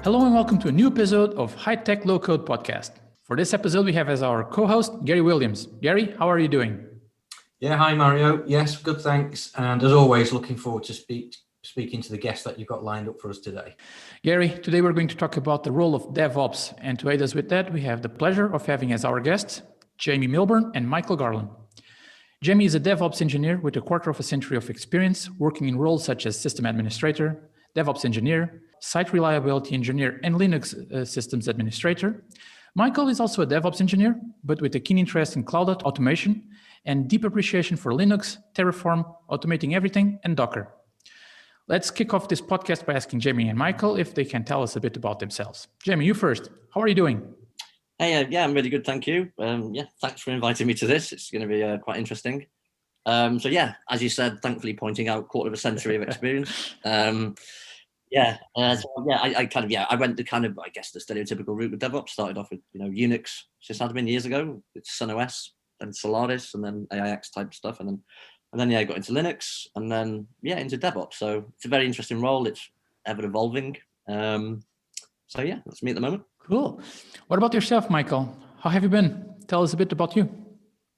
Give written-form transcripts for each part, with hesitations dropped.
Hello and welcome to a new episode of High Tech Low Code Podcast. For this episode, we have as our co-host Gary Williams. Gary, how are you doing? Yeah, hi Mario. Yes, good, thanks. And as always, looking forward to speaking to the guests that you've got lined up for us today. Gary, today we're going to talk about the role of DevOps. And to aid us with that, we have the pleasure of having as our guests Jamie Milburn and Michael Garland. Jamie is a DevOps engineer with a quarter of a century of experience working in roles such as system administrator, DevOps engineer, site reliability engineer, and Linux systems administrator. Michael is also a DevOps engineer, but with a keen interest in cloud automation and deep appreciation for Linux, Terraform, automating everything, and Docker. Let's kick off this podcast by asking Jamie and Michael if they can tell us a bit about themselves. Jamie, you first. How are you doing? Hey, I'm really good, thank you. Thanks for inviting me to this. It's going to be quite interesting. As you said, thankfully pointing out quarter of a century of experience. I went the I guess the stereotypical route with DevOps. Started off with Unix sysadmin years ago, with SunOS, then Solaris, and then AIX type stuff, and then got into Linux, and then into DevOps. So it's a very interesting role. It's ever evolving. That's me at the moment. Cool. What about yourself, Michael? How have you been? Tell us a bit about you.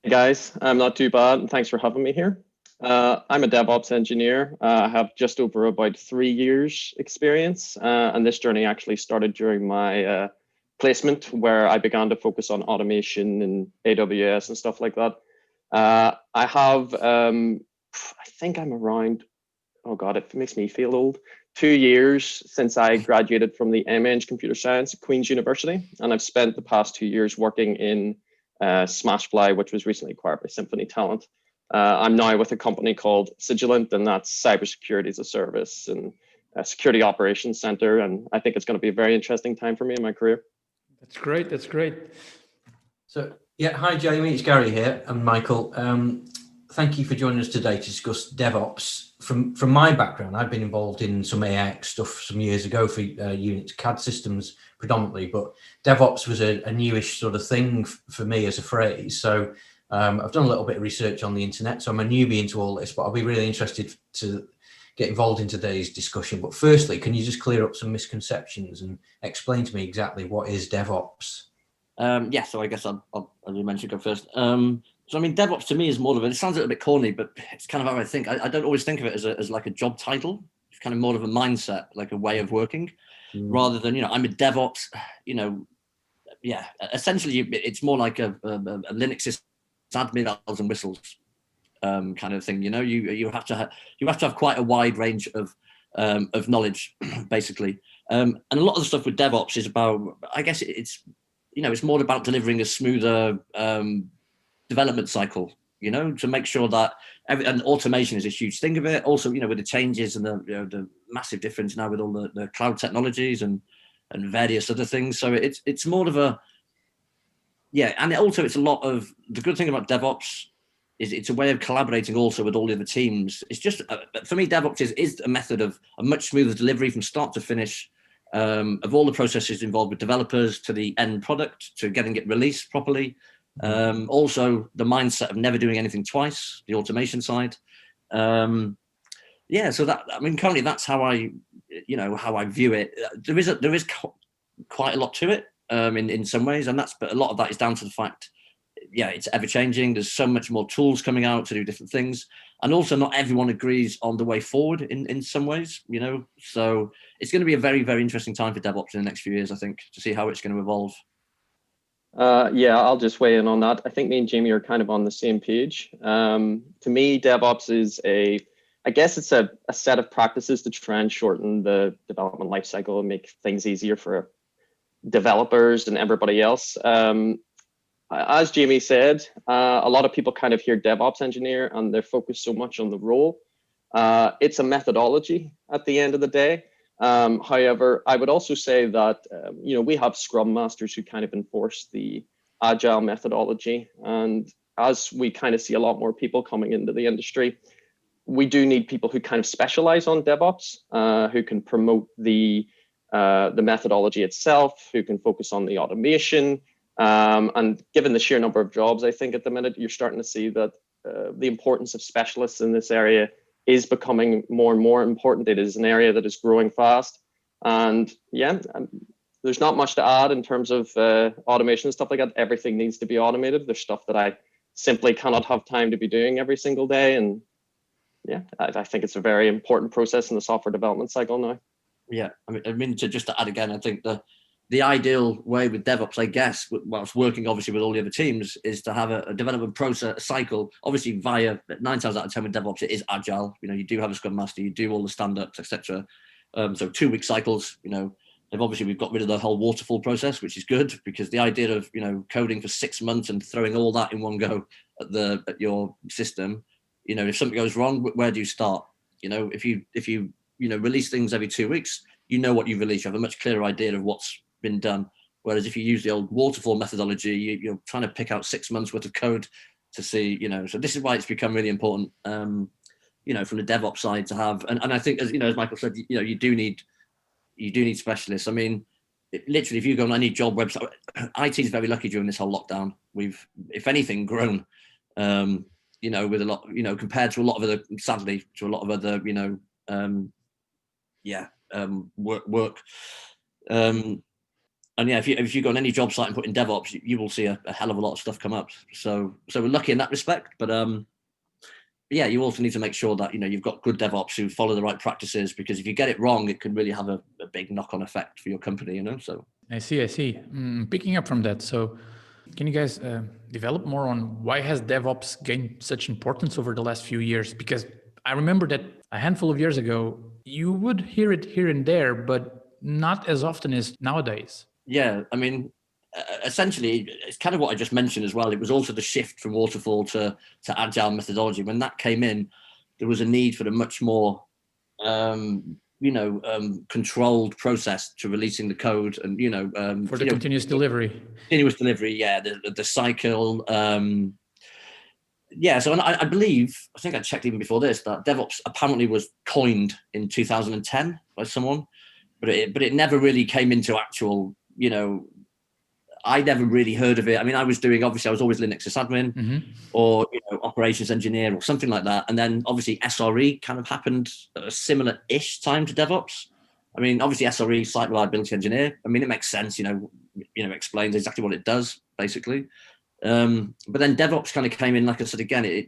Hey guys, I'm not too bad, and thanks for having me here. I'm a DevOps engineer. I have just over about 3 years experience, and this journey actually started during my placement, where I began to focus on automation and AWS and stuff like that. I have, I think I'm around, oh God, it makes me feel old, 2 years since I graduated from the ME Computer Science at Queen's University, and I've spent the past 2 years working in Smashfly, which was recently acquired by Symphony Talent. I'm now with a company called Cygilant, and that's cybersecurity as a service and a security operations center. And I think it's going to be a very interesting time for me in my career. That's great. That's great. So, hi Jamie, it's Gary here, and Michael. Thank you for joining us today to discuss DevOps. From my background, I've been involved in some AIX stuff some years ago for Unix CAD systems predominantly, but DevOps was a newish sort of thing for me as a phrase. So I've done a little bit of research on the internet, so I'm a newbie into all this, but I'll be really interested to get involved in today's discussion. But firstly, can you just clear up some misconceptions and explain to me exactly what is DevOps? So I guess I'll as you mentioned, go first. DevOps to me is more of it sounds a little bit corny, but it's kind of how I think. I don't always think of it as like a job title. It's kind of more of a mindset, like a way of working, rather than, I'm a DevOps, essentially it's more like a Linux admin bells and whistles kind of thing. You have to have quite a wide range of knowledge, basically. And a lot of the stuff with DevOps is about, I guess it's more about delivering a smoother development cycle, to make sure that and automation is a huge thing of it. Also, with the changes and the massive difference now with all the cloud technologies and various other things. So it's more of a, and also it's a lot of, the good thing about DevOps is it's a way of collaborating also with all the other teams. It's just, for me, DevOps is a method of a much smoother delivery from start to finish of all the processes involved with developers to the end product, to getting it released properly. Also the mindset of never doing anything twice, the automation side. So that, currently that's how I view it. There is quite a lot to it in some ways, but a lot of that is down to the fact, it's ever changing. There's so much more tools coming out to do different things. And also not everyone agrees on the way forward in some ways, so it's going to be a very, very interesting time for DevOps in the next few years, I think, to see how it's going to evolve. I'll just weigh in on that. I think me and Jamie are kind of on the same page. To me, DevOps is a set of practices to try and shorten the development lifecycle and make things easier for developers and everybody else. As Jamie said, a lot of people kind of hear DevOps engineer and they're focused so much on the role. It's a methodology at the end of the day. However, I would also say that, we have Scrum Masters who kind of enforce the Agile methodology. And as we kind of see a lot more people coming into the industry, we do need people who kind of specialize on DevOps, who can promote the methodology itself, who can focus on the automation. And given the sheer number of jobs, I think at the minute, you're starting to see that the importance of specialists in this area is becoming more and more important. It is an area that is growing fast. And yeah, there's not much to add in terms of automation and stuff like that. Everything needs to be automated. There's stuff that I simply cannot have time to be doing every single day. And yeah, I think it's a very important process in the software development cycle now. Yeah, I mean to add again, I think the ideal way with DevOps, I guess, whilst working obviously with all the other teams, is to have a development process cycle. Obviously, via 9 times out of 10 with DevOps, it is agile. You know, you do have a Scrum Master, you do all the stand-ups, etc. So 2-week cycles. You know, we've got rid of the whole waterfall process, which is good, because the idea of, you know, coding for 6 months and throwing all that in one go at your system, you know, if something goes wrong, where do you start? You know, if you release things every 2 weeks, you know what you've released. You have a much clearer idea of what's been done. Whereas if you use the old waterfall methodology, you're trying to pick out 6 months worth of code to see, you know, so this is why it's become really important, you know, from the DevOps side to have, and I think, as you know, as Michael said, you know, you do need specialists. I mean, literally, if you go on any job website, IT is very lucky during this whole lockdown. We've, if anything, grown, you know, with a lot, you know, compared to a lot of other, sadly, to a lot of other, you know, work. And yeah, if you go on any job site and put in DevOps, you will see a hell of a lot of stuff come up. So we're lucky in that respect. But yeah, you also need to make sure that, you know, you've got good DevOps who follow the right practices, because if you get it wrong, it can really have a big knock-on effect for your company, you know. So I see. Picking up from that, so can you guys develop more on why has DevOps gained such importance over the last few years? Because I remember that a handful of years ago, you would hear it here and there, but not as often as nowadays. Yeah, I mean, essentially, it's kind of what I just mentioned as well. It was also the shift from waterfall to agile methodology. When that came in, there was a need for a much more, controlled process to releasing the code, and for the continuous delivery. Continuous delivery, yeah, the cycle. Yeah, so I believe, I think I checked even before this, that DevOps apparently was coined in 2010 by someone, but it never really came into actual, you know, I never really heard of it. I mean, I was always Linux sysadmin, or, you know, operations engineer or something like that. And then obviously SRE kind of happened at a similar-ish time to DevOps. I mean, obviously SRE, site reliability engineer. I mean, it makes sense, you know, explains exactly what it does, basically. But then DevOps kind of came in, like I said, again, I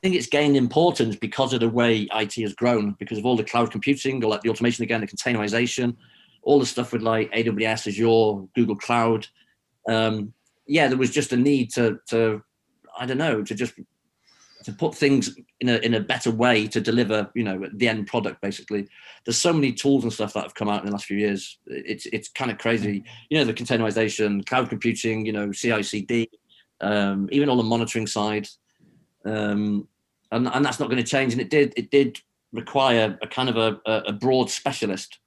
think it's gained importance because of the way IT has grown, because of all the cloud computing, or like the automation, again, the containerization, all the stuff with like AWS, Azure, Google Cloud. There was just a need to put things in a better way to deliver, you know, the end product, basically. There's so many tools and stuff that have come out in the last few years. It's kind of crazy. You know, the containerization, cloud computing, you know, CI/CD, even all the monitoring side. And that's not going to change. And it did require a kind of a broad specialist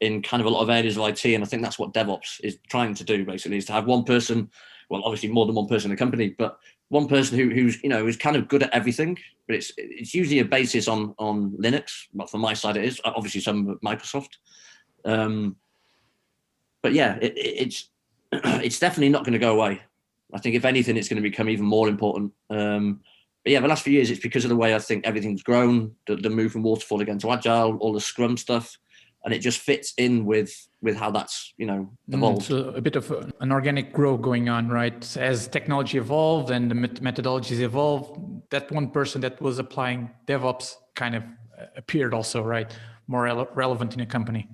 in kind of a lot of areas of IT. And I think that's what DevOps is trying to do, basically, is to have one person, well, obviously more than one person in a company, but one person who's kind of good at everything. But it's usually a basis on Linux. Well, from my side, it is obviously some Microsoft. But yeah, it's definitely not going to go away. I think if anything, it's going to become even more important. But yeah, the last few years, it's because of the way I think everything's grown, the move from waterfall again to agile, all the Scrum stuff. And it just fits in with how that's, you know, evolved. So a bit of an organic growth going on, right? As technology evolved and the methodologies evolved, that one person that was applying DevOps kind of appeared also, right? More relevant in a company.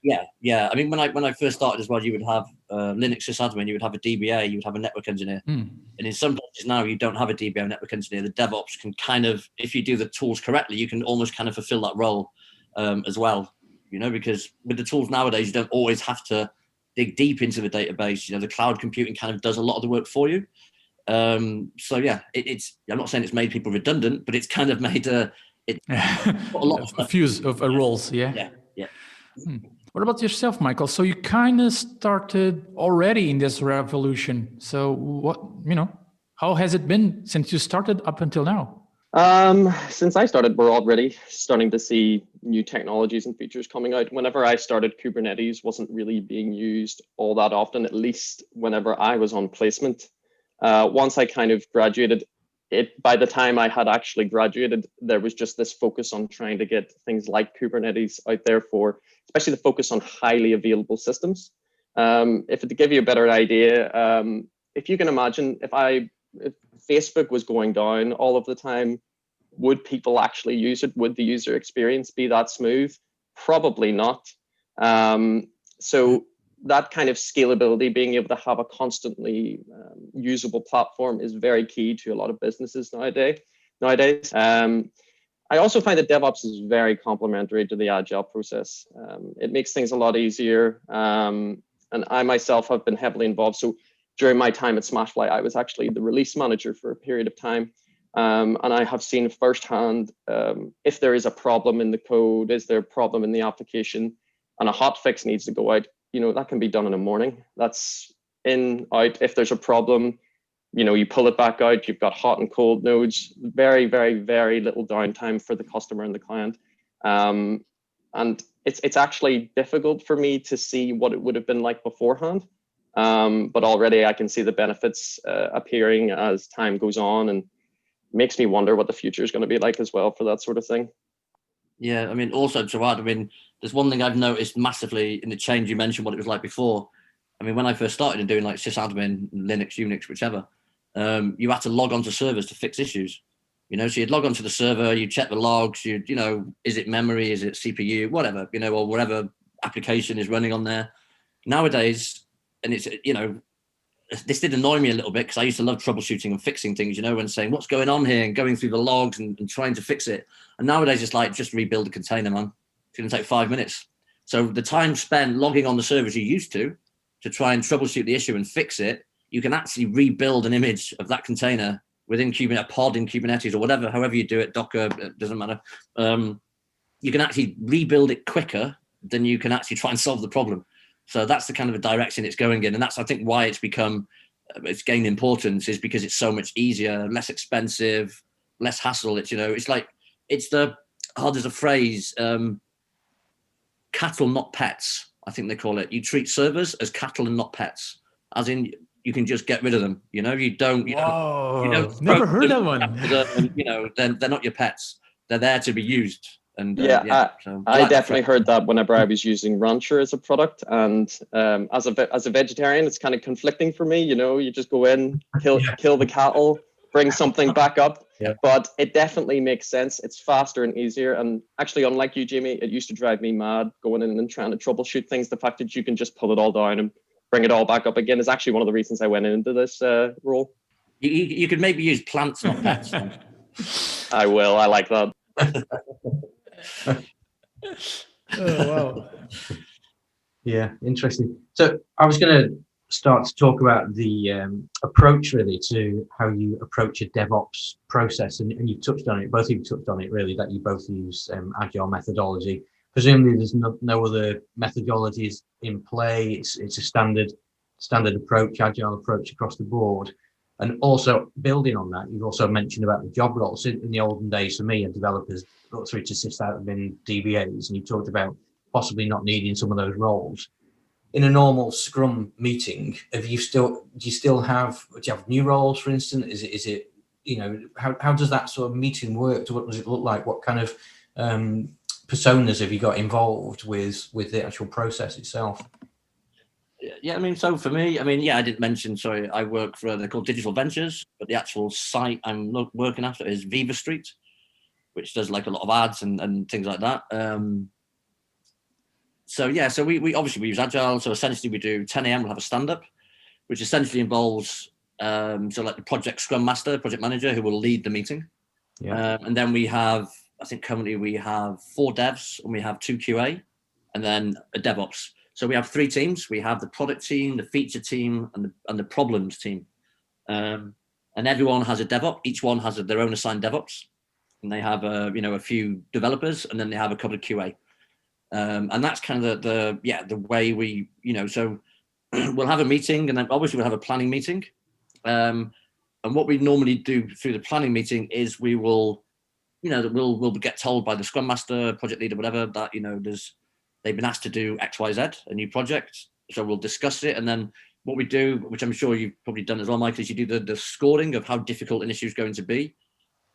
Yeah. I mean, when I first started as well, you would have Linux sysadmin, you would have a DBA, you would have a network engineer. And in some places now, you don't have a DBA or network engineer. The DevOps can kind of, if you do the tools correctly, you can almost kind of fulfill that role as well. You know, because with the tools nowadays, you don't always have to dig deep into the database. You know, the cloud computing kind of does a lot of the work for you. So yeah, it's. I'm not saying it's made people redundant, but it's kind of made a lot of fuse of roles. Yeah. What about yourself, Michael? So you kind of started already in this revolution. So how has it been since you started up until now? Since I started, we're already starting to see new technologies and features coming out. Whenever I started, Kubernetes wasn't really being used all that often, at least whenever I was on placement. Once I kind of graduated, by the time I had actually graduated, there was just this focus on trying to get things like Kubernetes out there for, especially the focus on highly available systems. If to give you a better idea, if you can imagine, if Facebook was going down all of the time, would people actually use it? Would the user experience be that smooth? Probably not. So that kind of scalability, being able to have a constantly usable platform, is very key to a lot of businesses nowadays. I also find that DevOps is very complementary to the agile process. It makes things a lot easier. And I myself have been heavily involved. So during my time at Smashfly, I was actually the release manager for a period of time. And I have seen firsthand if there is a problem in the code, is there a problem in the application, and a hot fix needs to go out, that can be done in a morning. That's in, out. If there's a problem, you pull it back out, you've got hot and cold nodes, very, very, very little downtime for the customer and the client. And it's actually difficult for me to see what it would have been like beforehand. But already I can see the benefits appearing as time goes on, and makes me wonder what the future is going to be like as well for that sort of thing. Yeah, I mean, also to add, there's one thing I've noticed massively in the change. You mentioned what it was like before. I mean, when I first started doing like sysadmin, Linux, Unix, whichever, you had to log onto servers to fix issues. So you'd log onto the server, you check the logs, is it memory, is it CPU, whatever, or whatever application is running on there. Nowadays, and it's, this did annoy me a little bit because I used to love troubleshooting and fixing things, and saying what's going on here and going through the logs and trying to fix it. And nowadays it's like, just rebuild the container, man. It's going to take 5 minutes. So the time spent logging on the servers you used to try and troubleshoot the issue and fix it, you can actually rebuild an image of that container within Kubernetes, a pod in Kubernetes or whatever, however you do it, Docker, it doesn't matter. You can actually rebuild it quicker than you can actually try and solve the problem. So that's the kind of a direction it's going in. And that's, I think, why it's gained importance, is because it's so much easier, less expensive, less hassle. It's, there's a phrase, cattle, not pets, I think they call it. You treat servers as cattle and not pets, as in you can just get rid of them. You don't, never heard that one. They're not your pets. They're there to be used. And I definitely heard that whenever I was using Rancher as a product, and as a vegetarian, it's kind of conflicting for me. You just go in, kill the cattle, bring something back up. Yeah. But it definitely makes sense. It's faster and easier. And actually, unlike you, Jamie, it used to drive me mad going in and trying to troubleshoot things. The fact that you can just pull it all down and bring it all back up again is actually one of the reasons I went into this role. You could maybe use plants, not pets. I will. I like that. Oh, wow. Yeah, interesting. So I was going to start to talk about the approach really to how you approach a DevOps process, and you've touched on it, both of you touched on it really, that you both use agile methodology. Presumably there's no other methodologies in play. It's a standard approach, agile approach across the board. And also building on that, you've also mentioned about the job roles. In the olden days, for me, developers got through to sysadmin DBAs, and you talked about possibly not needing some of those roles. In a normal Scrum meeting, do you have new roles, for instance? Is it how does that sort of meeting work? What does it look like? What kind of personas have you got involved with the actual process itself? Yeah, so for me, I didn't mention, sorry, I work for, they're called Digital Ventures, but the actual site I'm working after is Viva Street, which does like a lot of ads and things like that. So we obviously we use Agile. So essentially we do 10 a.m. we'll have a stand-up, which essentially involves, like the project Scrum Master, project manager, who will lead the meeting. Yeah. And then we have, I think currently we have 4 devs and we have 2 QA and then a DevOps. So we have 3 teams. We have the product team, the feature team, and the problems team. And everyone has a DevOps. Each one has their own assigned DevOps. And they have a few developers, and then they have a couple of QA. And that's kind of the way we, so we'll have a meeting, and then obviously we'll have a planning meeting. And what we normally do through the planning meeting is we will, we'll get told by the Scrum Master, project leader, whatever, that, they've been asked to do X, Y, Z, a new project. So we'll discuss it. And then what we do, which I'm sure you've probably done as well, Michael, is you do the scoring of how difficult an issue is going to be.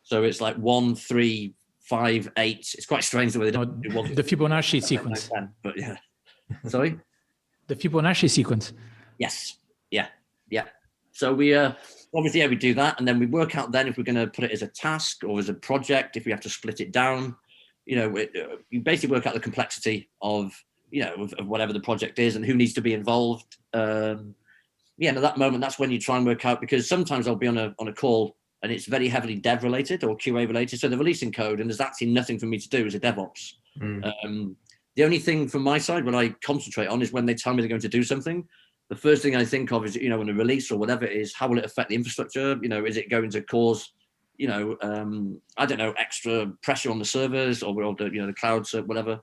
So it's like 1, 3, 5, 8. It's quite strange the way they don't do 1, the Fibonacci sequence. 10, but yeah. Sorry? The Fibonacci sequence. Yes. Yeah. Yeah. So we obviously, yeah, we do that, and then we work out then if we're going to put it as a task or as a project, if we have to split it down. You know, you basically work out the complexity of, you know, of whatever the project is and who needs to be involved. Yeah, and at that moment, that's when you try and work out, because sometimes I'll be on a call and it's very heavily dev related or QA related. So they're releasing code and there's actually nothing for me to do as a DevOps. The only thing from my side when I concentrate on is when they tell me they're going to do something. The first thing I think of is, you know, when a release or whatever it is, how will it affect the infrastructure? You know, is it going to cause, you know, I don't know, extra pressure on the servers or the, you know, the cloud, whatever.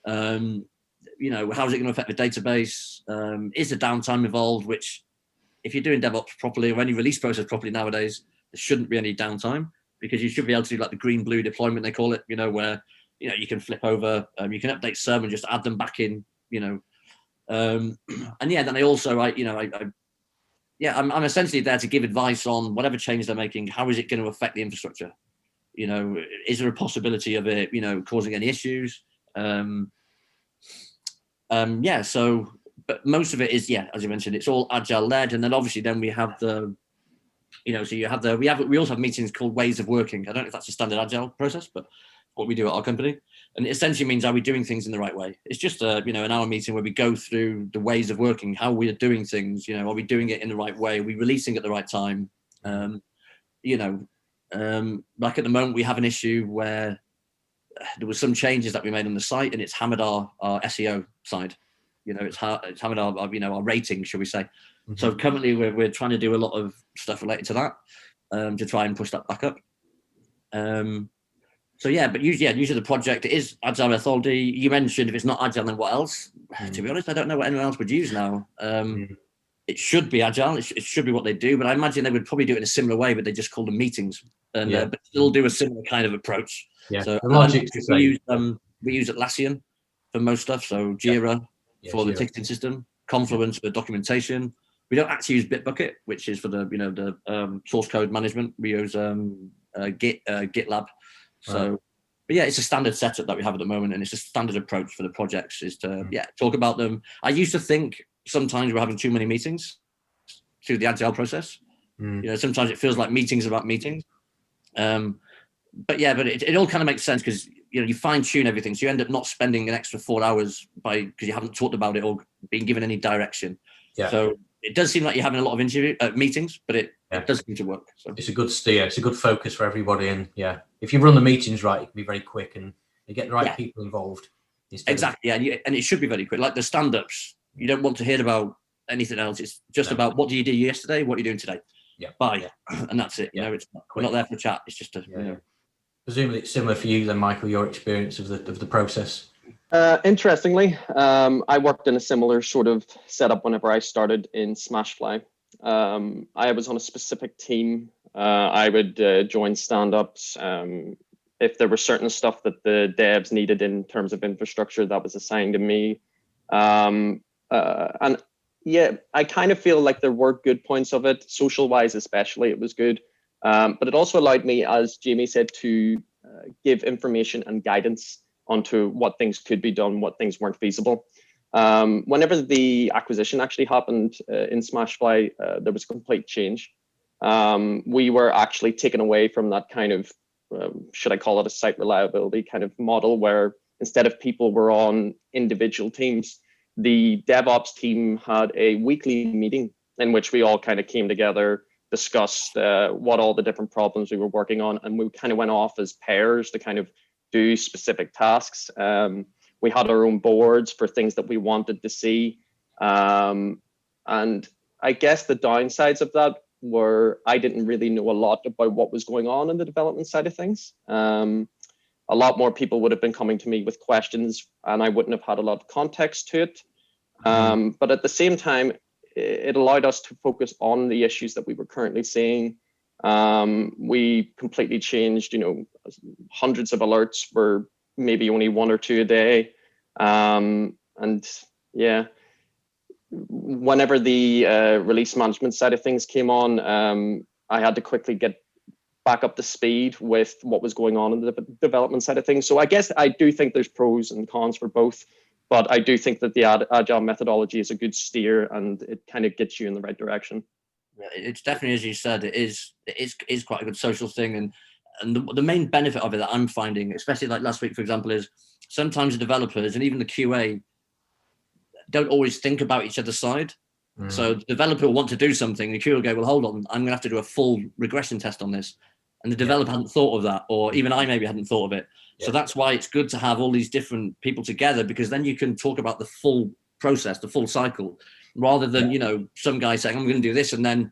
You know, how's it going to affect the database? Is the downtime involved? Which, if you're doing DevOps properly or any release process properly nowadays, there shouldn't be any downtime, because you should be able to do like the green-blue deployment, they call it, you know, where, you know, you can flip over, you can update some and just add them back in, you know. And yeah, then I also, I'm essentially there to give advice on whatever change they're making. How is it going to affect the infrastructure? You know, is there a possibility of it, you know, causing any issues? Yeah, so, but most of it is, yeah, as you mentioned, it's all agile led. And then obviously then we have the, you know, so you have the, we also have meetings called ways of working. I don't know if that's a standard agile process, but what we do at our company. And it essentially means, are we doing things in the right way? It's just a, you know, an hour meeting where we go through the ways of working, how we are doing things, you know, are we doing it in the right way? Are we releasing at the right time? You know, like at the moment we have an issue where there was some changes that we made on the site and it's hammered our SEO side. You know, it's hammered our, you know, our rating, shall we say. So currently we're trying to do a lot of stuff related to that, to try and push that back up. So yeah, but usually the project, it is agile methodology. You mentioned if it's not agile, then what else? To be honest, I don't know what anyone else would use now. It should be agile. It should be what they do, but I imagine they would probably do it in a similar way, but they just call them meetings, and but still do a similar kind of approach. Yeah, so the logic we use Atlassian for most stuff. So Jira for the ticketing system, Confluence for documentation. We don't actually use Bitbucket, which is for the, you know, the source code management. We use GitLab. So, but yeah, it's a standard setup that we have at the moment, and it's a standard approach for the projects is to talk about them. I used to think sometimes we're having too many meetings through the agile process. You know, sometimes it feels like meetings about meetings. But yeah, but it all kind of makes sense, because, you know, you fine tune everything, so you end up not spending an extra 4 hours because you haven't talked about it or been given any direction. So it does seem like you're having a lot of meetings, but it does seem to work. So it's a good steer. It's a good focus for everybody. And yeah, if you run the meetings right, it can be very quick and you get the right people involved. Exactly. And it should be very quick. Like the stand-ups, you don't want to hear about anything else. It's just about what did you do yesterday? What are you doing today? Bye. And that's it. You know, we're not there for chat. It's just you know. Presumably it's similar for you then, Michael, your experience of the process. Interestingly, I worked in a similar sort of setup whenever I started in Smashfly. I was on a specific team. I would join stand-ups. If there was certain stuff that the devs needed in terms of infrastructure, that was assigned to me. And yeah, I kind of feel like there were good points of it, social-wise especially, it was good. But it also allowed me, as Jamie said, to give information and guidance onto what things could be done, what things weren't feasible. Whenever the acquisition actually happened in Smashfly, there was a complete change. We were actually taken away from that kind of, should I call it a site reliability kind of model, where instead of people were on individual teams, the DevOps team had a weekly meeting in which we all kind of came together, discussed what all the different problems we were working on, and we kind of went off as pairs to kind of do specific tasks. We had our own boards for things that we wanted to see. And I guess the downsides of that were I didn't really know a lot about what was going on in the development side of things. A lot more people would have been coming to me with questions and I wouldn't have had a lot of context to it. But at the same time, it allowed us to focus on the issues that we were currently seeing. We completely changed, you know, hundreds of alerts were maybe only 1 or 2 a day. And yeah, whenever the release management side of things came on, I had to quickly get back up to speed with what was going on in the development side of things. So I guess I do think there's pros and cons for both, but I do think that the agile methodology is a good steer, and it kind of gets you in the right direction. It's definitely, as you said, it is quite a good social thing, and the main benefit of it that I'm finding, especially like last week, for example, is sometimes the developers and even the QA don't always think about each other's side. So the developer will want to do something, the QA will go, well, hold on, I'm going to have to do a full regression test on this. And the developer hadn't thought of that, or even I maybe hadn't thought of it. So that's why it's good to have all these different people together, because then you can talk about the full process, the full cycle, rather than, you know, some guy saying, I'm going to do this. And then,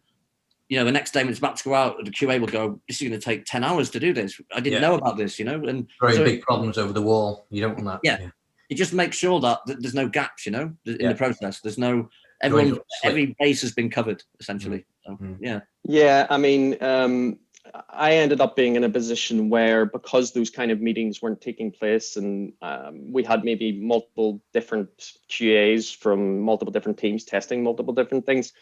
you know, the next day when it's about to go out, the QA will go, this is going to take 10 hours to do this. I didn't know about this, you know, and very big problems over the wall. You don't want that. It just makes sure that there's no gaps, you know, in the process. There's no, every base has been covered essentially. So, Yeah. I mean, I ended up being in a position where, because those kind of meetings weren't taking place, and we had maybe multiple different QAs from multiple different teams testing multiple different things,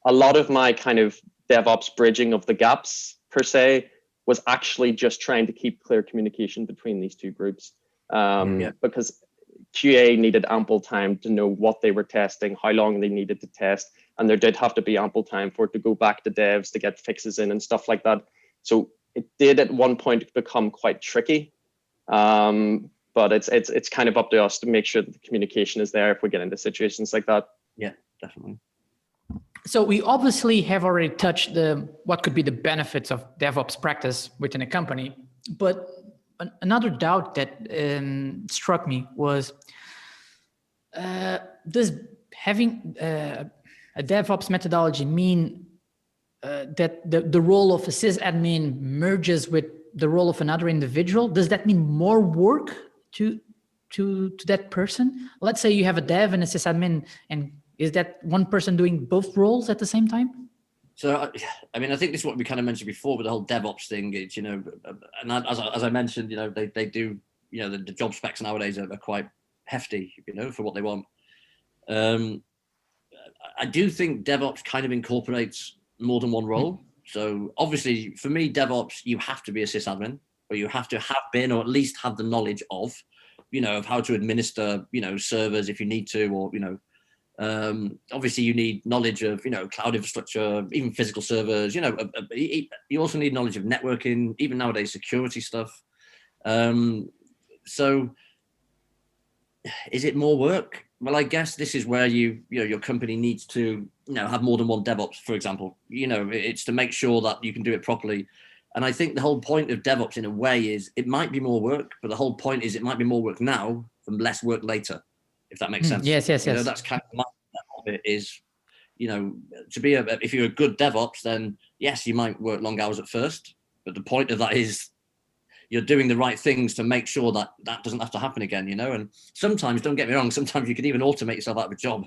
a lot of my kind of DevOps bridging of the gaps per se was actually just trying to keep clear communication between these two groups, because QA needed ample time to know what they were testing, how long they needed to test, and there did have to be ample time for it to go back to devs to get fixes in and stuff like that. So it did at one point become quite tricky, but it's kind of up to us to make sure that the communication is there if we get into situations like that. Yeah, definitely. So we obviously have already touched what could be the benefits of DevOps practice within a company, but another doubt that struck me was, does having a DevOps methodology mean that the role of a sysadmin merges with the role of another individual? Does that mean more work to that person? Let's say you have a dev and a sysadmin, and is that one person doing both roles at the same time? So, I mean, I think this is what we kind of mentioned before with the whole DevOps thing. It's, you know, and as I mentioned, you know, they do, you know, the job specs nowadays are quite hefty, you know, for what they want. I do think DevOps kind of incorporates more than one role. So obviously for me, DevOps, you have to be a sysadmin, or you have to have been, or at least have the knowledge of, you know, of how to administer, you know, servers if you need to, or, you know, obviously you need knowledge of, you know, cloud infrastructure, even physical servers, you know, you also need knowledge of networking, even nowadays security stuff. So is it more work? Well, I guess this is where you know, your company needs to, you know, have more than one DevOps, for example. You know, it's to make sure that you can do it properly. And I think the whole point of DevOps in a way is it might be more work, but the whole point is it might be more work now and less work later, if that makes sense. Yes. You know, that's kind of my of it is, you know, to be if you're a good DevOps, then yes, you might work long hours at first, but the point of that is you're doing the right things to make sure that that doesn't have to happen again, you know. And sometimes, don't get me wrong, sometimes you can even automate yourself out of a job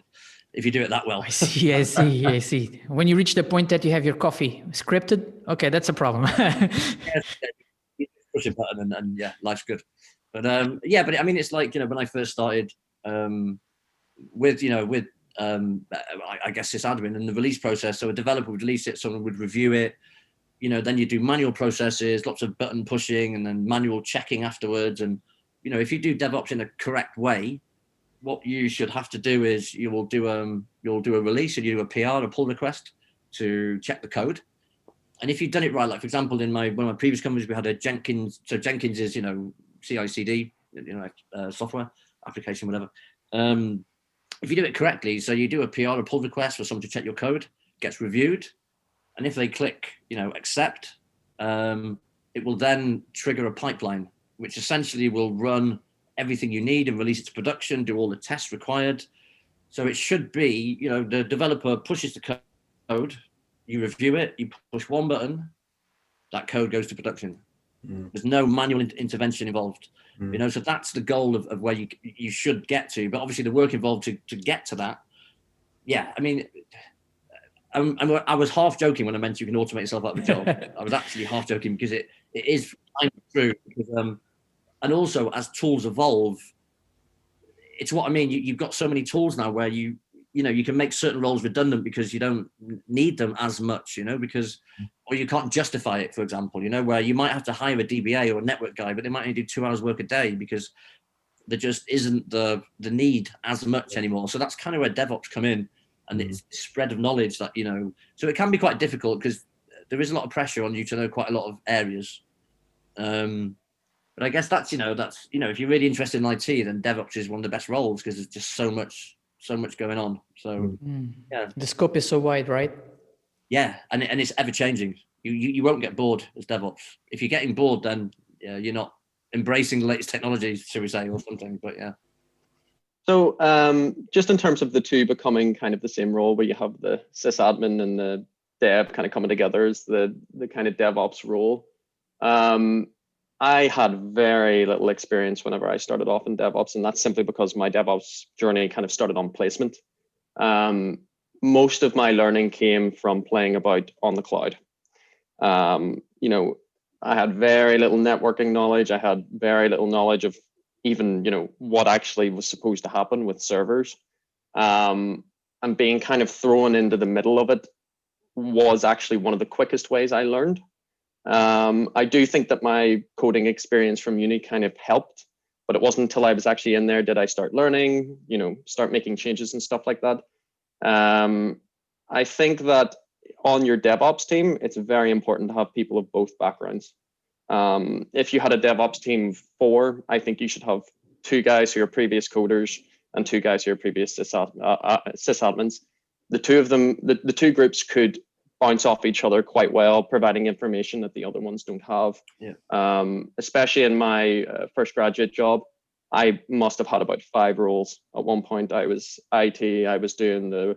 if you do it that well. I see. When you reach the point that you have your coffee scripted, okay, that's a problem. You push a button and yeah, life's good. But but I mean, it's like, you know, when I first started with I guess sysadmin and the release process. So a developer would release it, someone would review it. You know, then you do manual processes, lots of button pushing, and then manual checking afterwards. And, you know, if you do DevOps in a correct way, what you should have to do is you'll do a release, and you do a PR, a pull request to check the code. And if you've done it right, like for example, in one of my previous companies, we had a Jenkins. So Jenkins is, you know, CI/CD, you know, software application, whatever. If you do it correctly, so you do a PR, a pull request for someone to check your code, gets reviewed. And if they click, you know, accept, it will then trigger a pipeline, which essentially will run everything you need and release it to production, do all the tests required. So it should be, you know, the developer pushes the code, you review it, you push one button, that code goes to production. There's no manual intervention involved. You know, so that's the goal of where you should get to. But obviously the work involved to get to that. Yeah, I mean, I was half joking when I meant you can automate yourself out of a job. I was actually half joking because it is kind of true. Because, and also as tools evolve, it's what I mean. You've got so many tools now where you you can make certain roles redundant because you don't need them as much, because, or you can't justify it, for example, where you might have to hire a DBA or a network guy, but they might only do 2 hours work a day because there just isn't the need as much anymore. So that's kind of where DevOps come in, and it's spread of knowledge that, so it can be quite difficult because there is a lot of pressure on you to know quite a lot of areas. But I guess that's if you're really interested in IT, then DevOps is one of the best roles because there's just so much going on. So yeah, the scope is so wide, right? Yeah, and it's ever changing. You won't get bored as DevOps. If you're getting bored, then you're not embracing the latest technologies, shall we say, or something. But yeah. So just in terms of the two becoming kind of the same role, where you have the sysadmin and the dev kind of coming together as the kind of DevOps role. I had very little experience whenever I started off in DevOps, and that's simply because my DevOps journey kind of started on placement. Most of my learning came from playing about on the cloud. I had very little networking knowledge. I had very little knowledge of even, what actually was supposed to happen with servers. And being kind of thrown into the middle of it was actually one of the quickest ways I learned. I do think that my coding experience from uni kind of helped, but it wasn't until I was actually in there did I start learning, start making changes and stuff like that. I think that on your DevOps team, it's very important to have people of both backgrounds. If you had a DevOps team of 4, I think you should have 2 guys who are previous coders and 2 guys who are previous sysadmins. The two of them, the 2 groups could bounce off each other quite well, providing information that the other ones don't have. Yeah. Especially in my first graduate job, I must have had about 5 roles. At one point, I was IT, I was doing the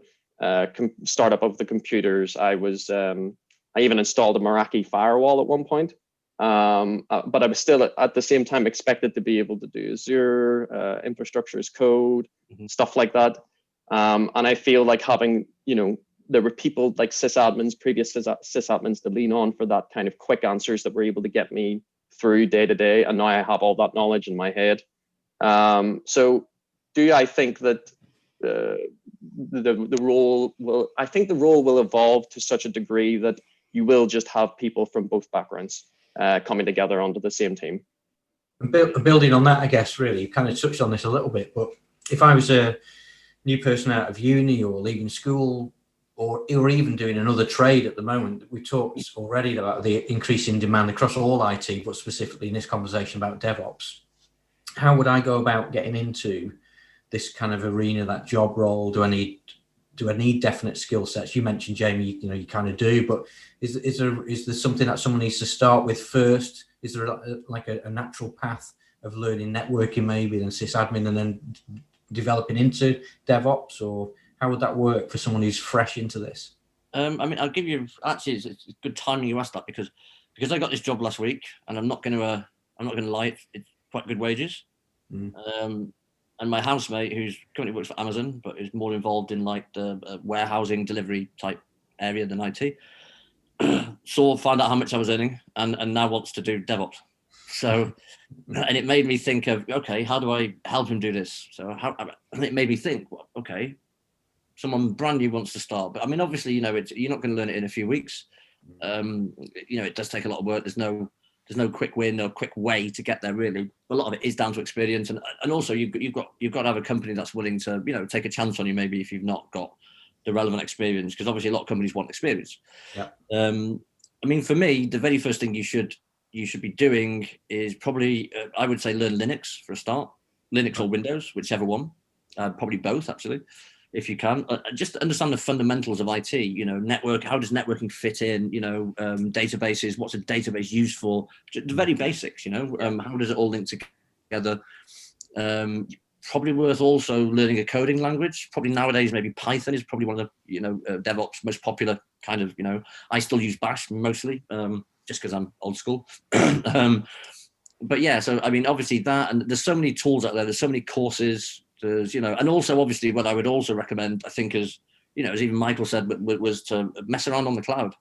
startup of the computers. I even installed a Meraki firewall at one point. But I was still at the same time expected to be able to do Azure, infrastructure as code, stuff like that. And I feel like having, there were people like previous sysadmins to lean on for that kind of quick answers that were able to get me through day to day. And now I have all that knowledge in my head. So do I think that the role will evolve to such a degree that you will just have people from both backgrounds coming together onto the same team. And building on that, I guess, really, you kind of touched on this a little bit, but if I was a new person out of uni or leaving school or even doing another trade at the moment, we talked already about the increasing demand across all IT, but specifically in this conversation about DevOps. How would I go about getting into this kind of arena, that job role? Do I need definite skill sets? You mentioned, Jamie, you kind of do, but is there something that someone needs to start with first? Is there a natural path of learning networking maybe, then sysadmin, and then developing into DevOps? Or how would that work for someone who's fresh into this? I'll give you, actually, it's good timing you asked that because I got this job last week, and I'm not going to lie, it's quite good wages. And my housemate, who's currently works for Amazon, but is more involved in like the warehousing delivery type area than IT, found out how much I was earning and now wants to do DevOps. So, and it made me think of, okay, how do I help him do this? And it made me think, well, okay, someone brand new wants to start, but I mean, obviously, you're not going to learn it in a few weeks. It does take a lot of work. There's no quick win or quick way to get there, really. A lot of it is down to experience, and also you've got to have a company that's willing to take a chance on you, maybe if you've not got the relevant experience, because obviously a lot of companies want experience. Yeah. For me, the very first thing you should be doing is probably I would say learn Linux for a start, Linux or Windows, whichever one, probably both actually. If you can, just understand the fundamentals of IT, network, how does networking fit in, databases, what's a database used for, the very basics, how does it all link together? Probably worth also learning a coding language. Probably nowadays, maybe Python is probably one of the, DevOps most popular kind of, I still use Bash mostly, just because I'm old school. But yeah, so, obviously that, and there's so many tools out there, there's so many courses. There's, and also obviously what I would also recommend, I think, is, as even Michael said, was to mess around on the cloud.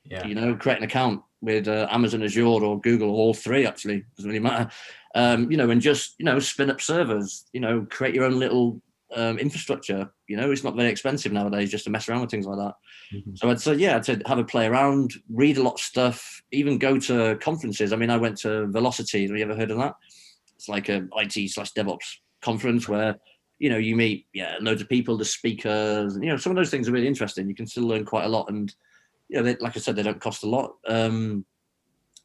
Yeah. Create an account with Amazon, Azure, or Google, or all 3 actually, doesn't really matter. And just, spin up servers, create your own little infrastructure. It's not very expensive nowadays just to mess around with things like that. Mm-hmm. So I'd say have a play around, read a lot of stuff, even go to conferences. I mean, I went to Velocity. Have you ever heard of that? It's like a IT/DevOps conference where you meet loads of people, the speakers, and some of those things are really interesting. You can still learn quite a lot, and like I said, they don't cost a lot. So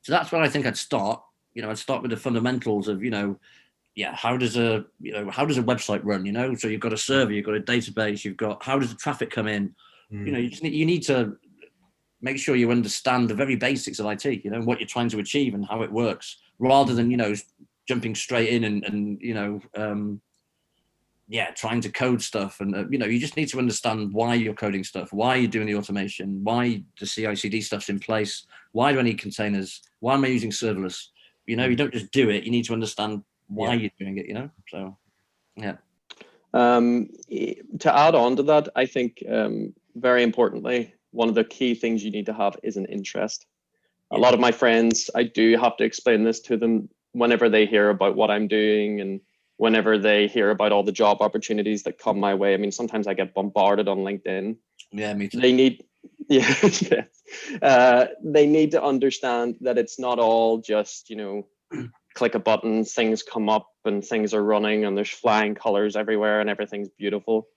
that's where I think I'd start. I'd start with the fundamentals of how does a website run? So you've got a server, you've got a database, you've got how does the traffic come in? You need to make sure you understand the very basics of IT. What you're trying to achieve and how it works, rather than jumping straight in and trying to code stuff. And you just need to understand why you're coding stuff, why you're doing the automation, why the CI/CD stuff's in place, why do I need containers, why am I using serverless? You don't just do it. You need to understand why you're doing it. So yeah. To add on to that, I think very importantly, one of the key things you need to have is an interest. A lot of my friends, I do have to explain this to them whenever they hear about what I'm doing and whenever they hear about all the job opportunities that come my way. I mean, sometimes I get bombarded on LinkedIn. Yeah, me too. They need, they need to understand that it's not all just, click a button, things come up and things are running and there's flying colors everywhere and everything's beautiful.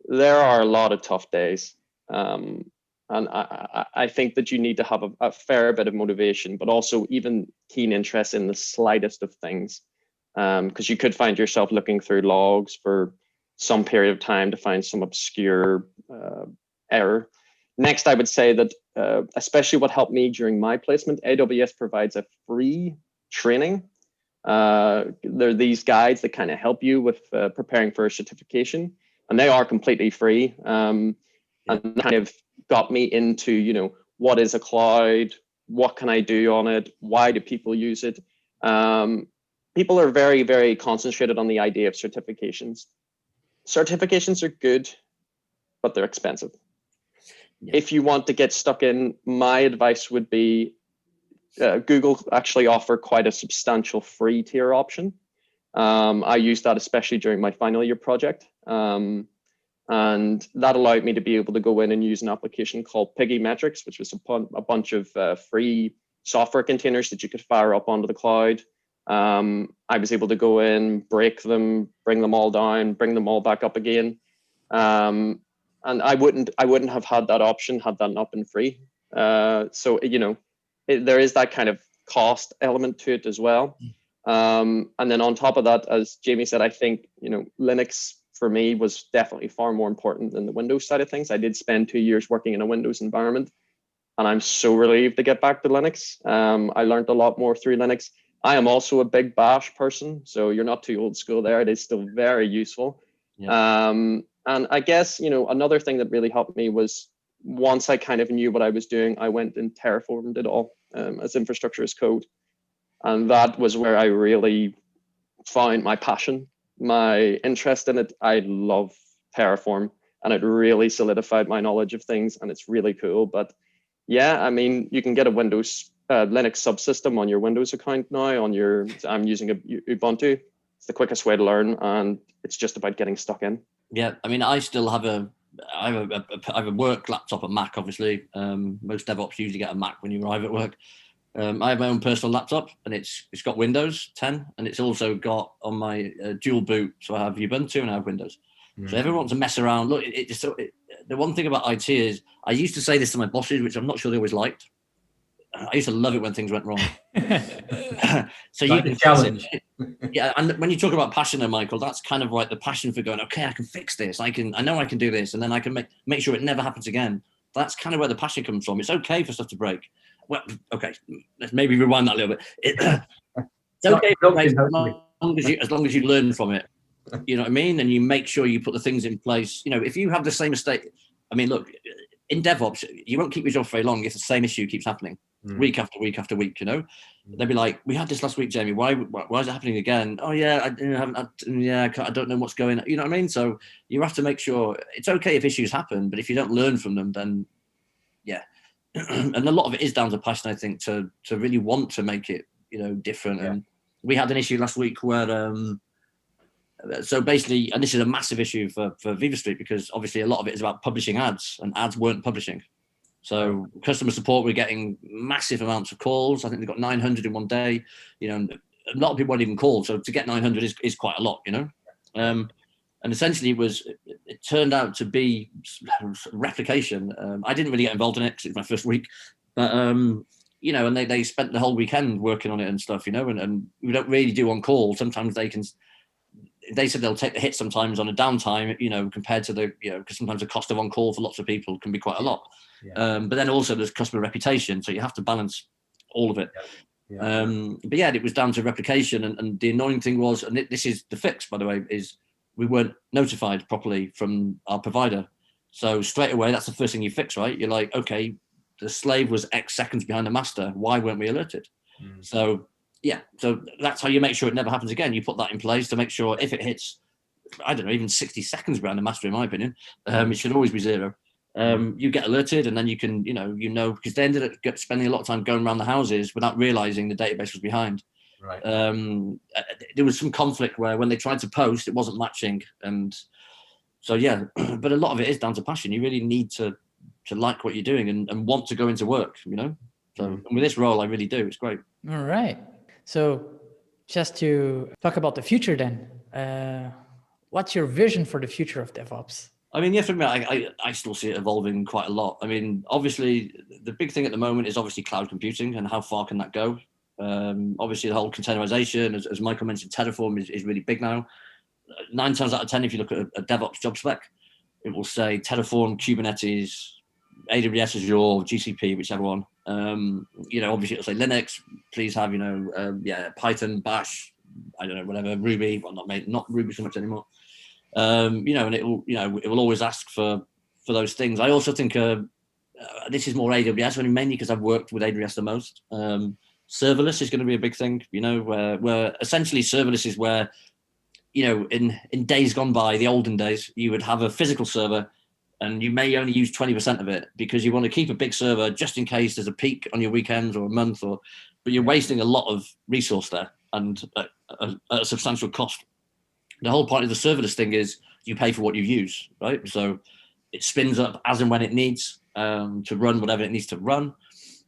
There are a lot of tough days. And I think that you need to have a fair bit of motivation, but also even keen interest in the slightest of things. Because you could find yourself looking through logs for some period of time to find some obscure error. Next, I would say that especially what helped me during my placement, AWS provides a free training. There are these guides that kind of help you with preparing for a certification, and they are completely free. And kind of got me into, what is a cloud? What can I do on it? Why do people use it? People are very, very concentrated on the idea of certifications. Certifications are good, but they're expensive. Yeah. If you want to get stuck in, my advice would be Google actually offer quite a substantial free tier option. I used that especially during my final year project. And that allowed me to be able to go in and use an application called Piggy Metrics, which was a bunch of free software containers that you could fire up onto the cloud. I was able to go in, break them, bring them all down, bring them all back up again. And I wouldn't have had that option had that not been free. So, there is that kind of cost element to it as well. And then on top of that, as Jamie said, I think, Linux for me was definitely far more important than the Windows side of things. I did spend 2 years working in a Windows environment, and I'm so relieved to get back to Linux. I learned a lot more through Linux. I am also a big Bash person, so you're not too old school there. It is still very useful. Yeah. And I guess, another thing that really helped me was once I kind of knew what I was doing, I went and terraformed it all as infrastructure as code. And that was where I really found my passion, my interest in it. I love Terraform, and it really solidified my knowledge of things, and it's really cool. But yeah, I mean, you can get a Windows Linux subsystem on your Windows account now. I'm using a Ubuntu. It's the quickest way to learn, and it's just about getting stuck in. Yeah, I mean, I still have I have a work laptop, a Mac, obviously. Most DevOps usually get a Mac when you arrive at work. I have my own personal laptop, and it's got Windows 10, and it's also got on my dual boot. So I have Ubuntu and I have Windows. Mm-hmm. So everyone wants to mess around. Look, the one thing about IT is I used to say this to my bosses, which I'm not sure they always liked. I used to love it when things went wrong. So you can challenge. Yeah, and when you talk about passion, Michael, that's kind of like the passion for going, okay, I can fix this. I know I can do this, and then I can make sure it never happens again. That's kind of where the passion comes from. It's okay for stuff to break. Well, okay, let's maybe rewind that a little bit. It's okay as long as you learn from it. You know what I mean? And you make sure you put the things in place. If you have the same mistake, I mean, look, in DevOps, you won't keep your job for very long if the same issue keeps happening week after week after week. They'll be like, "We had this last week, Jamie. Why is it happening again? Oh yeah, I don't know what's going on." You know what I mean? So you have to make sure it's okay if issues happen, but if you don't learn from them, then yeah. And a lot of it is down to passion, I think, to really want to make it, different. Yeah. And we had an issue last week where So basically, and this is a massive issue for Viva Street, because obviously a lot of it is about publishing ads, and ads weren't publishing. So customer support were getting massive amounts of calls. I think they got 900 in one day. You know, a lot of people won't even call. So to get 900 is quite a lot, you know. And essentially it turned out to be replication. I didn't really get involved in it because it was my first week, but you know, and they spent the whole weekend working on it and stuff, you know, and we don't really do on call. Sometimes they said they'll take the hit sometimes on a downtime, you know, compared to the, you know, because sometimes the cost of on call for lots of people can be quite a lot. But then also there's customer reputation. So you have to balance all of it. But yeah, it was down to replication. And the annoying thing was, and this is the fix, by the way, is we weren't notified properly from our provider. So straight away, that's the first thing you fix, right? You're like, okay, the slave was X seconds behind the master. Why weren't we alerted? So yeah, so that's how you make sure it never happens again. You put that in place to make sure if it hits, I don't know, even 60 seconds behind the master, in my opinion, it should always be 0. You get alerted, and then you can, you know, because they ended up spending a lot of time going around the houses without realizing the database was behind. Right. There was some conflict where when they tried to post, it wasn't matching. And so, yeah, but a lot of it is down to passion. You really need to like what you're doing and want to go into work, you know? So and with this role, I really do. It's great. All right. So just to talk about the future then, what's your vision for the future of DevOps? I mean, yeah, for me, I still see it evolving quite a lot. I mean, obviously, the big thing at the moment is obviously cloud computing and how far can that go? Obviously, the whole containerization, as Michael mentioned, Terraform is really big now. 9 times out of 10, if you look at a DevOps job spec, it will say Terraform, Kubernetes, AWS Azure, GCP, whichever one. You know, obviously it'll say Linux, please have, you know, Python, Bash, I don't know, whatever, Ruby, well, not Ruby so much anymore. You know, and it will always ask for those things. I also think this is more AWS, mainly because I've worked with AWS the most. Serverless is going to be a big thing, you know, where essentially serverless is where, you know, in days gone by, the olden days, you would have a physical server and you may only use 20% of it because you want to keep a big server just in case there's a peak on your weekends or a month, but you're wasting a lot of resource there and at a substantial cost. The whole point of the serverless thing is you pay for what you use, right? So it spins up as and when it needs to run whatever it needs to run.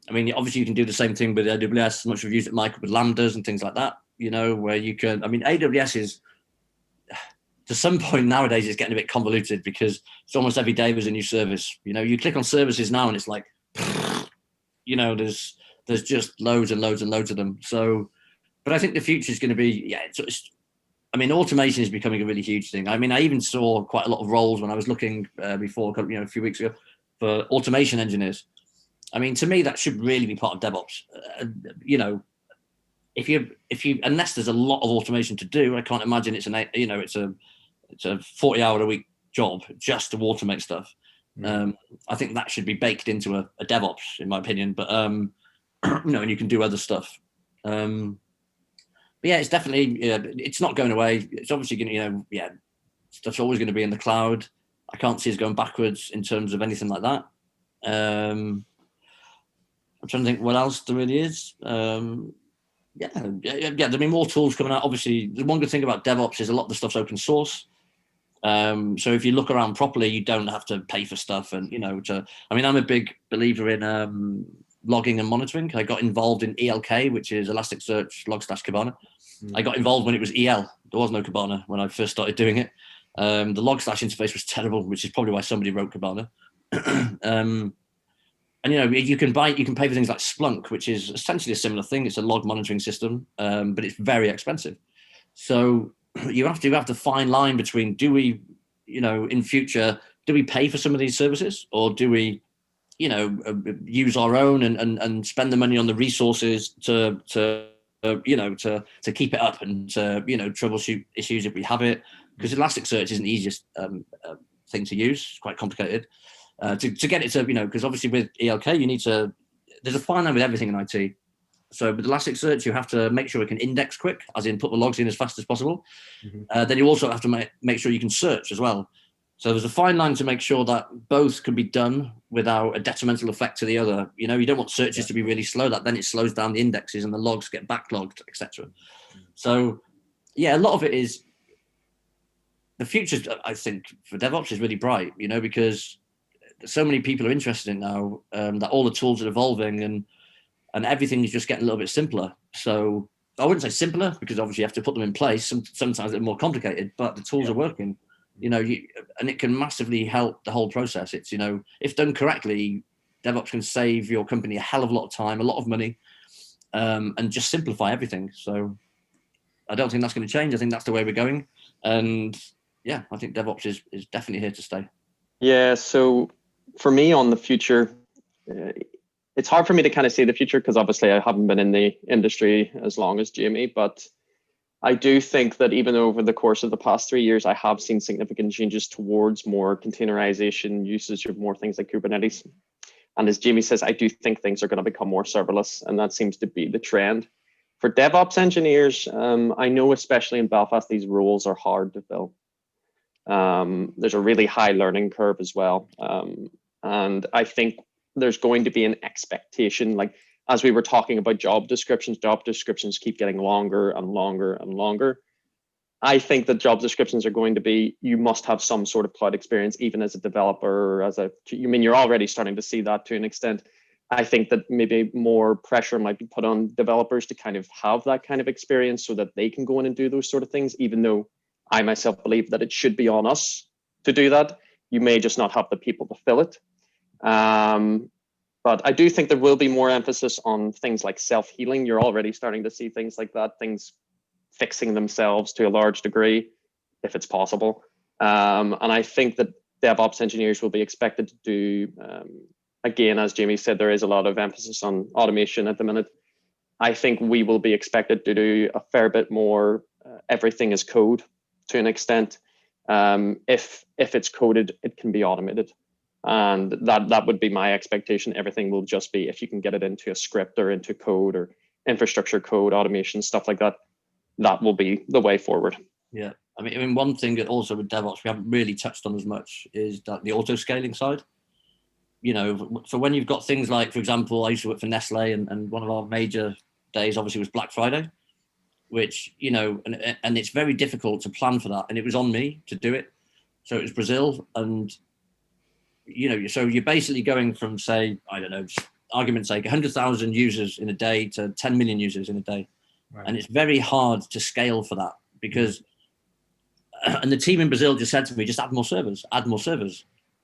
I mean, obviously you can do the same thing with AWS, much we've used it, Michael, with Lambdas and things like that, you know, where you can, I mean, AWS is, to some point nowadays, it's getting a bit convoluted because it's almost every day there's a new service. You know, you click on services now and it's like, you know, there's just loads and loads and loads of them. So, but I think the future is going to be, I mean, automation is becoming a really huge thing. I mean, I even saw quite a lot of roles when I was looking before, you know, a few weeks ago for automation engineers. I mean, to me, that should really be part of DevOps. You know, if you, unless there's a lot of automation to do, I can't imagine it's a 40-hour-a-week job just to automate stuff. I think that should be baked into a DevOps, in my opinion. But you know, and you can do other stuff. But yeah, it's definitely, it's not going away. It's obviously going to, stuff's always going to be in the cloud. I can't see us going backwards in terms of anything like that. I'm trying to think what else there really is. There'll be more tools coming out. Obviously, the one good thing about DevOps is a lot of the stuff's open source. So if you look around properly, you don't have to pay for stuff. And, you know, I'm a big believer in logging and monitoring. I got involved in ELK, which is Elasticsearch Log/Kibana. I got involved when it was EL. There was no Kibana when I first started doing it. The log/ interface was terrible, which is probably why somebody wrote Kibana. And, you know, you can pay for things like Splunk, which is essentially a similar thing. It's a log monitoring system, but it's very expensive. So you have to fine line between, do we, you know, in future, do we pay for some of these services, or do we, you know, use our own and spend the money on the resources to keep it up and to, you know, troubleshoot issues if we have it, because Elasticsearch isn't the easiest thing to use. It's quite complicated. To get it to, you know, because obviously with ELK, there's a fine line with everything in IT. So with Elasticsearch, you have to make sure it can index quick, as in put the logs in as fast as possible. Then you also have to make sure you can search as well. So there's a fine line to make sure that both can be done without a detrimental effect to the other. You know, you don't want searches to be really slow, that then it slows down the indexes and the logs get backlogged, etc. So yeah, a lot of it is, the future, I think, for DevOps is really bright, because so many people are interested in now, that all the tools are evolving and everything is just getting a little bit simpler. So I wouldn't say simpler, because obviously you have to put them in place. Sometimes they're more complicated, but the tools are working, and it can massively help the whole process. It's, if done correctly, DevOps can save your company a hell of a lot of time, a lot of money, and just simplify everything. So I don't think that's going to change. I think that's the way we're going. And yeah, I think DevOps is definitely here to stay. Yeah. So for me on the future, it's hard for me to kind of see the future because obviously I haven't been in the industry as long as Jamie, but I do think that even over the course of the past 3 years, I have seen significant changes towards more containerization, usage of more things like Kubernetes. And as Jamie says, I do think things are going to become more serverless, and that seems to be the trend. For DevOps engineers, I know especially in Belfast, these roles are hard to fill. There's a really high learning curve as well. And I think there's going to be an expectation, like as we were talking about job descriptions keep getting longer and longer and longer. I think that job descriptions are going to be, you must have some sort of cloud experience, even as a developer, you're already starting to see that to an extent. I think that maybe more pressure might be put on developers to kind of have that kind of experience so that they can go in and do those sort of things, even though I myself believe that it should be on us to do that. You may just not have the people to fill it. But I do think there will be more emphasis on things like self-healing. You're already starting to see things like that, things fixing themselves to a large degree, if it's possible. And I think that DevOps engineers will be expected to do, again, as Jamie said, there is a lot of emphasis on automation at the minute. I think we will be expected to do a fair bit more everything is code to an extent. If it's coded, it can be automated. And that would be my expectation. Everything will just be, if you can get it into a script or into code or infrastructure code, automation, stuff like that, that will be the way forward. Yeah. I mean, one thing that also with DevOps we haven't really touched on as much is that the auto scaling side. So when you've got things like, for example, I used to work for Nestle, and one of our major days obviously was Black Friday, which, and it's very difficult to plan for that. And it was on me to do it. So it was Brazil. And, so you're basically going from, say, I don't know, just argument's sake, 100,000 users in a day to 10 million users in a day. Right. And it's very hard to scale for that because, and the team in Brazil just said to me, just add more servers.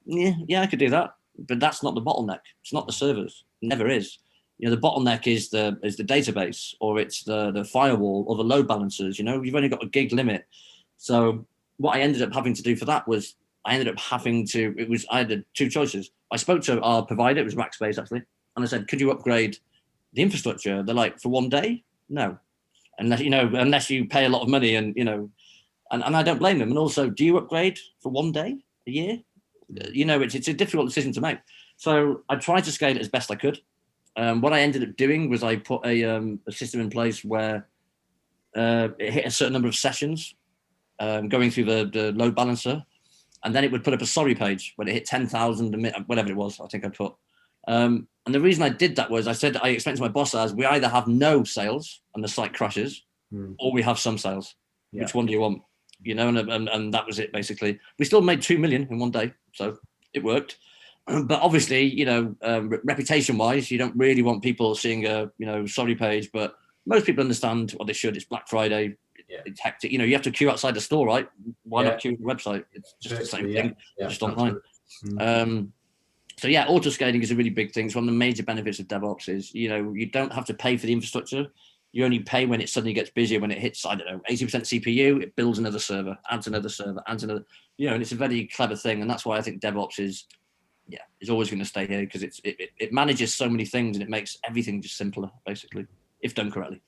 Yeah, I could do that. But that's not the bottleneck. It's not the servers. It never is. The bottleneck is the database, or it's the firewall, or the load balancers. You've only got a gig limit. So what I ended up having to do for that was I had two choices. I spoke to our provider, it was Rackspace actually, and I said, could you upgrade the infrastructure? They're like, for one day? No. Unless you pay a lot of money and I don't blame them. And also, do you upgrade for one day, a year? It's a difficult decision to make. So I tried to scale it as best I could. What I ended up doing was I put a system in place where it hit a certain number of sessions going through the load balancer, and then it would put up a sorry page when it hit 10,000, whatever it was, I think I put. And the reason I did that was I explained to my boss as we either have no sales and the site crashes, or we have some sales. Yeah. Which one do you want? And that was it basically. We still made 2 million in one day, so it worked. But obviously, reputation-wise, you don't really want people seeing a sorry page. But most people understand what they should. It's Black Friday. Yeah. It's hectic. You have to queue outside the store, right? Why not queue the website? It's just the same thing, just online. So yeah, auto scaling is a really big thing. It's one of the major benefits of DevOps is, you don't have to pay for the infrastructure. You only pay when it suddenly gets busier, when it hits, 80% CPU, it builds another server, adds another server, adds another, and it's a very clever thing. And that's why I think DevOps is always going to stay here, because it manages so many things and it makes everything just simpler, basically, if done correctly.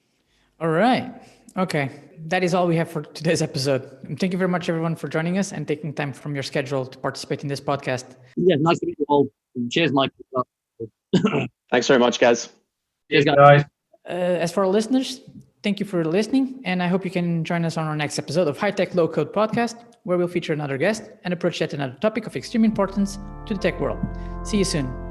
All right. Okay. That is all we have for today's episode. And thank you very much, everyone, for joining us and taking time from your schedule to participate in this podcast. Yeah, nice to meet you all. Cheers, Mike. Thanks very much, guys. Cheers, guys. As for our listeners, thank you for listening, and I hope you can join us on our next episode of High Tech Low Code Podcast, where we'll feature another guest and approach yet another topic of extreme importance to the tech world. See you soon.